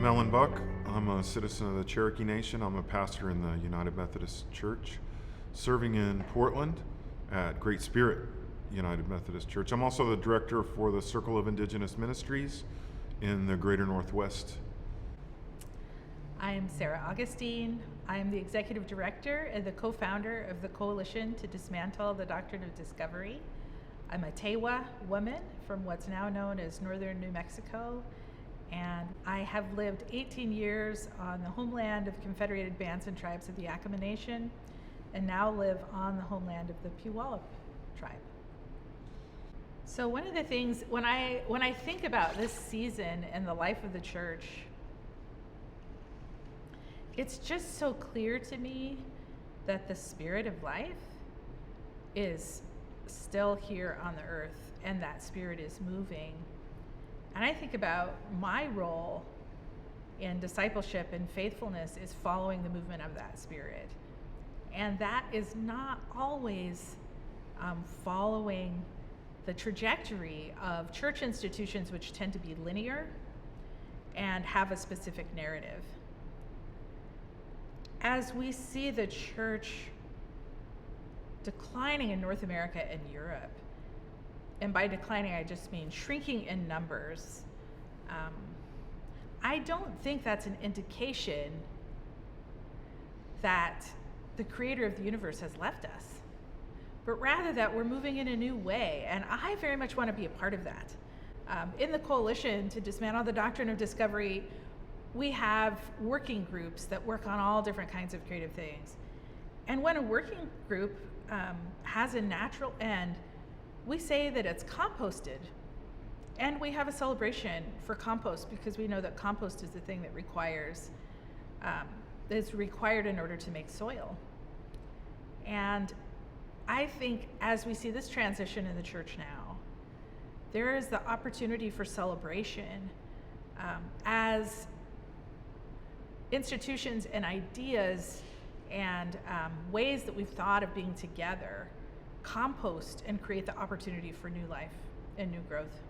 I'm Buck. I'm a citizen of the Cherokee Nation. I'm a pastor in the United Methodist Church, serving in Portland at Great Spirit United Methodist Church. I'm also the director for the Circle of Indigenous Ministries in the Greater Northwest. I'm Sarah Augustine. I'm the executive director and the co-founder of the Coalition to Dismantle the Doctrine of Discovery. I'm a Tewa woman from what's now known as northern New Mexico, and I have lived 18 years on the homeland of Confederated Bands and Tribes of the Yakama Nation, and now live on the homeland of the Puyallup tribe. So one of the things, when I think about this season and the life of the church, it's just so clear to me that the spirit of life is still here on the earth, and that spirit is moving. And I think about my role in discipleship and faithfulness is following the movement of that spirit. And that is not always following the trajectory of church institutions, which tend to be linear and have a specific narrative. As we see the church declining in North America and Europe, and by declining, I just mean shrinking in numbers, I don't think that's an indication that the creator of the universe has left us, but rather that we're moving in a new way, and I very much want to be a part of that. In the Coalition to Dismantle the Doctrine of Discovery, we have working groups that work on all different kinds of creative things. And when a working group has a natural end, we say that it's composted. And we have a celebration for compost because we know that compost is the thing that is required in order to make soil. And I think as we see this transition in the church now, there is the opportunity for celebration as institutions and ideas and ways that we've thought of being together compost and create the opportunity for new life and new growth.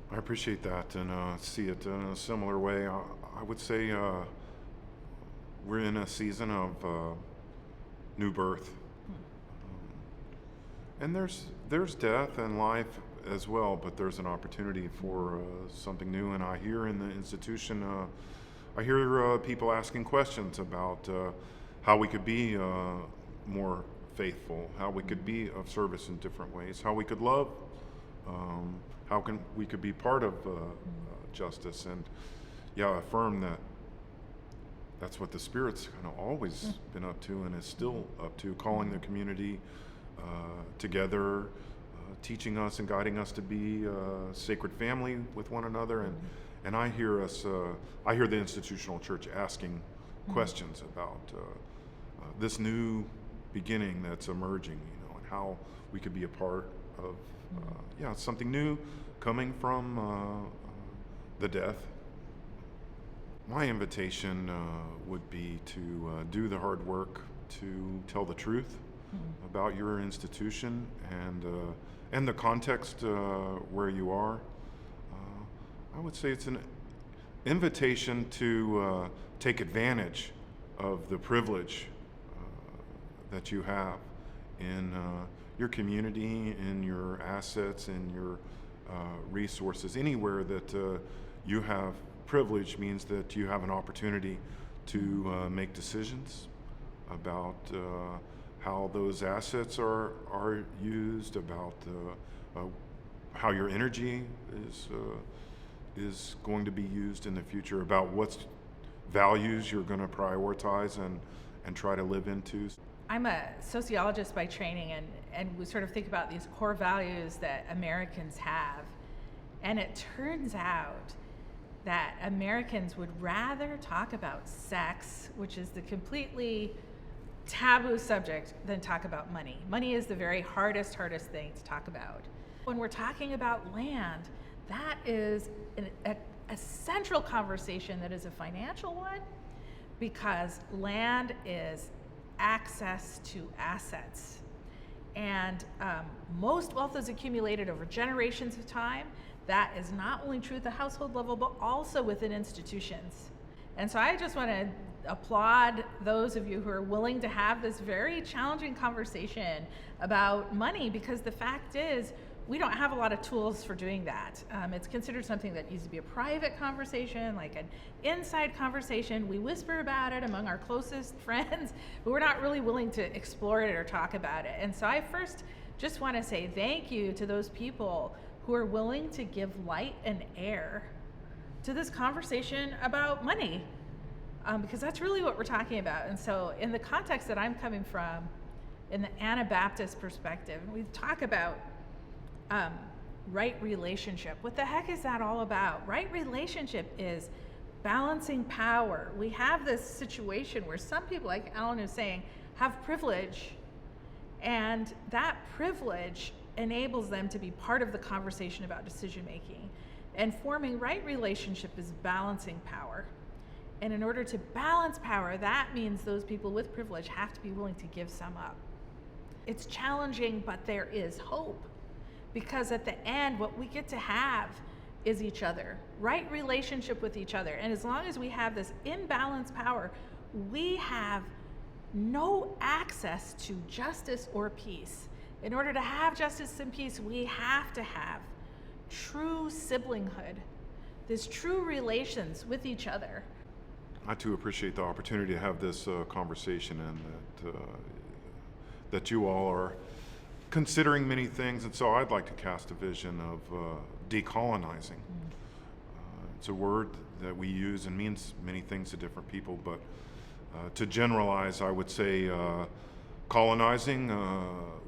I appreciate that and see it in a similar way. I would say we're in a season of new birth. And there's death and life as well, but there's an opportunity for something new. And I hear in the institution, I hear people asking questions about how we could be more faithful, how we could be of service in different ways, how we could love, how we could be part of justice. And affirm that that's what the Spirit's kind of always been up to and is still up to, calling the community together, teaching us and guiding us to be a sacred family with one another. And I hear the institutional church asking questions about this new beginning that's emerging, and how we could be a part of something new coming from the death. My invitation would be to do the hard work to tell the truth about your institution and the context where you are. I would say it's an invitation to take advantage of the privilege that you have in your community, in your assets, in your resources. Anywhere that you have privilege means that you have an opportunity to make decisions about how those assets are used, about how your energy is going to be used in the future, about what values you're going to prioritize and try to live into. I'm a sociologist by training, and we sort of think about these core values that Americans have. And it turns out that Americans would rather talk about sex, which is the completely taboo subject, than talk about money. Money is the very hardest thing to talk about. When we're talking about land, that is a central conversation that is a financial one, because land is access to assets. And most wealth is accumulated over generations of time. that is not only true at the household level, but also within institutions. And so I just want to applaud those of you who are willing to have this very challenging conversation about money, because the fact is, we don't have a lot of tools for doing that. It's considered something that needs to be a private conversation, like an inside conversation. We whisper about it among our closest friends, but we're not really willing to explore it or talk about it. And so I first just want to say thank you to those people who are willing to give light and air to this conversation about money, because that's really what we're talking about. And so in the context that I'm coming from, in the Anabaptist perspective, we talk about right relationship. What the heck is that all about? Right relationship is balancing power. We have this situation where some people, like Alan is saying, have privilege, and that privilege enables them to be part of the conversation about decision making. And forming right relationship is balancing power. And in order to balance power, that means those people with privilege have to be willing to give some up. It's challenging, but there is hope. Because at the end, what we get to have is each other, right relationship with each other. And as long as we have this imbalanced power, we have no access to justice or peace. In order to have justice and peace, we have to have true siblinghood, this true relations with each other. I too appreciate the opportunity to have this conversation, and that you all are considering many things. And so I'd like to cast a vision of decolonizing. It's a word that we use and means many things to different people, but to generalize, I would say colonizing,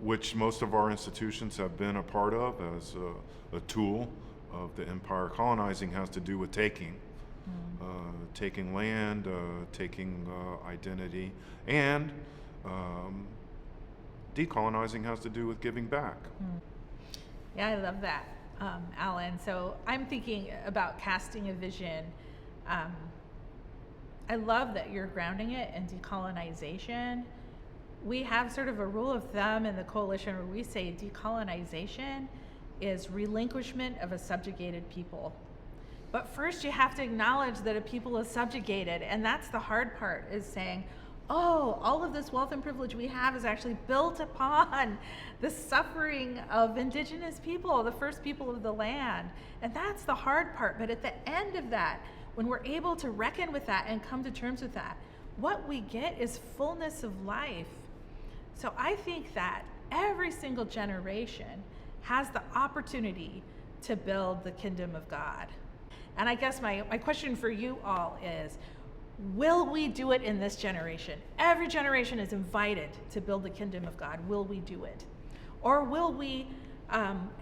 which most of our institutions have been a part of as a tool of the empire. Colonizing has to do with taking. Taking land, taking identity, and decolonizing has to do with giving back. Yeah, I love that, Alan. So I'm thinking about casting a vision. I love that you're grounding it in decolonization. We have sort of a rule of thumb in the coalition where we say decolonization is relinquishment of a subjugated people. But first you have to acknowledge that a people is subjugated, and that's the hard part, is saying, oh, all of this wealth and privilege we have is actually built upon the suffering of indigenous people, the first people of the land. And that's the hard part. But at the end of that, when we're able to reckon with that and come to terms with that, what we get is fullness of life. So I think that every single generation has the opportunity to build the kingdom of God. And I guess my question for you all is, will we do it in this generation? Every generation is invited to build the kingdom of God. Will we do it? Or will we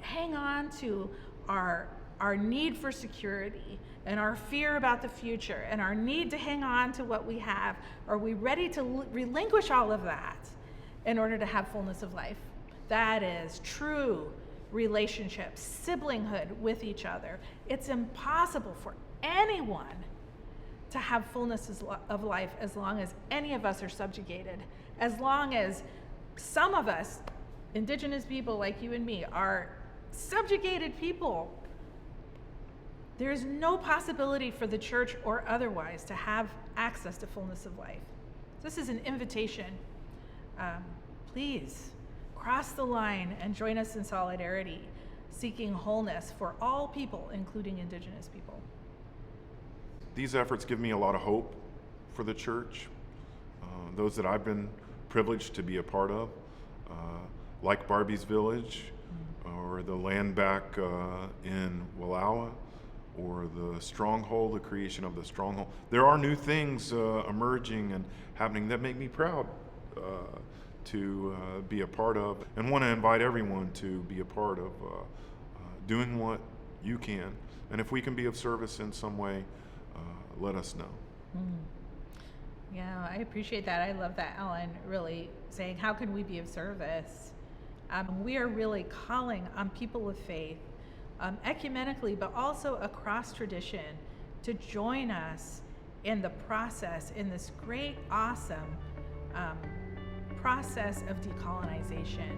hang on to our need for security and our fear about the future and our need to hang on to what we have? Are we ready to relinquish all of that in order to have fullness of life? That is true relationships, siblinghood with each other. It's impossible for anyone to have fullness of life as long as any of us are subjugated. As long as some of us, indigenous people like you and me, are subjugated people, there is no possibility for the church or otherwise to have access to fullness of life. This is an invitation. Please cross the line and join us in solidarity, seeking wholeness for all people, including indigenous people. These efforts give me a lot of hope for the church, those that I've been privileged to be a part of, like Barbie's Village, or the land back in Wallowa, or the stronghold, the creation of the stronghold. There are new things emerging and happening that make me proud to be a part of, and want to invite everyone to be a part of doing what you can. And if we can be of service in some way, let us know. Yeah, I appreciate that. I love that, Alan, really saying, how can we be of service? We are really calling on people of faith, ecumenically, but also across tradition, to join us in the process, in this great, awesome process of decolonization.